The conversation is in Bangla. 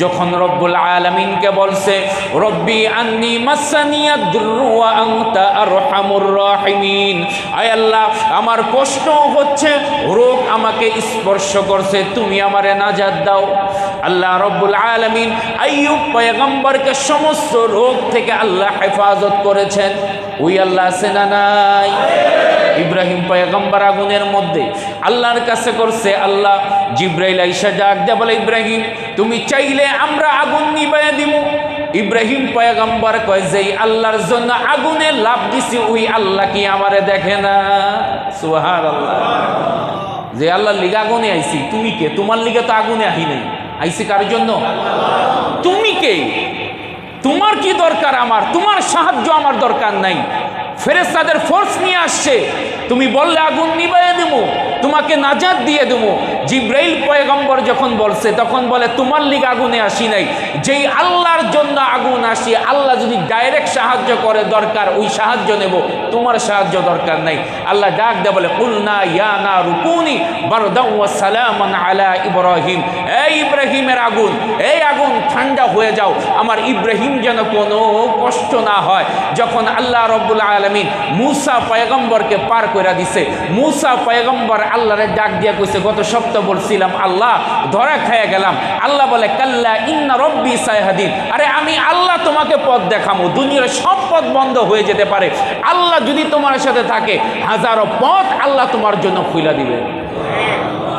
যখন রব্বুল আলামিনকে বলছে রব্বি আন্নী মাসানিয়াদ দুররু ওয়া আনতা আরহামুর রাহিমিন, আয় আল্লাহ আমার কষ্ট হচ্ছে, রোগ আমাকে স্পর্শ করছে, তুমি আমারে নাজাত দাও। আল্লাহ রব্বুল আলামিন আইয়ুব পয়গম্বরকে সমস্ত রোগ থেকে আল্লাহ হেফাজত করেছেন। ওই আল্লাহ আছে না নাই? ইব্রাহিম পয়গম্বর আগুনের মধ্যে আল্লাহর কাছে করছে, আল্লাহ জিব্রাইল আইসা ডাক দেয়া বলে ইব্রাহিম তুমি চাইলে আমরা আগুন নিবাইয়া দিব। ইব্রাহিম পয়গম্বর কয় যেই আল্লাহর জন্য আগুনে লাভ দিছি ওই আল্লাহ কি আমারে দেখে না? সুবহানাল্লাহ। যে আল্লাহর লিগে আগুনে আইছি, তুমি কে? তোমার লিগে তো আগুনে আহি নাই, আইছি কার জন্য? তুমি কে? তোমার কি দরকার আমার? তোমার সাহায্য আমার দরকার নাই। ফেরেশতাদের ফোর্স নিয়ে আসছে, তুমি বললে আগুন নিবাইয়ে দেবো, তোমাকে নাজাত দিয়ে দেবো। জিব্রাইল পয়গম্বর যখন বলছে তখন বলে তোমার লিগে আগুনে আসি নাই, যেই আল্লাহর জন্য আগুন আসি, আল্লাহ যদি ডাইরেক্ট সাহায্য করে দরকার ওই সাহায্য নেব, তোমার সাহায্য দরকার নাই। আল্লাহ ডাক দেয় বলে কুলনা ইয়া নারু কুনি বারদাও ওয়া সালামান আলা ইব্রাহিম, এই ইব্রাহিমের আগুন, এই আগুন ঠান্ডা হয়ে যাও, আমার ইব্রাহিম যেন কোনো কষ্ট না হয়। যখন আল্লাহ রব্বুল আলামিন মূসা পয়গম্বরকে পার করে দিছে, মূসা পয়গম্বর আল্লাহরে ডাক দিয়া কইছে গত সপ্তাহ বলছিলাম আল্লাহ ধরা খেয়ে গেলাম। আল্লাহ বলে কাল্লা ইন্না রব্বি সায়াহদিন, আরে আমি আল্লাহ তোমাকে পথ দেখাবো, দুনিয়ার সব পথ বন্ধ হয়ে যেতে পারে, আল্লাহ যদি তোমার সাথে থাকে হাজারো পথ আল্লাহ তোমার জন্য খুলে দিবে।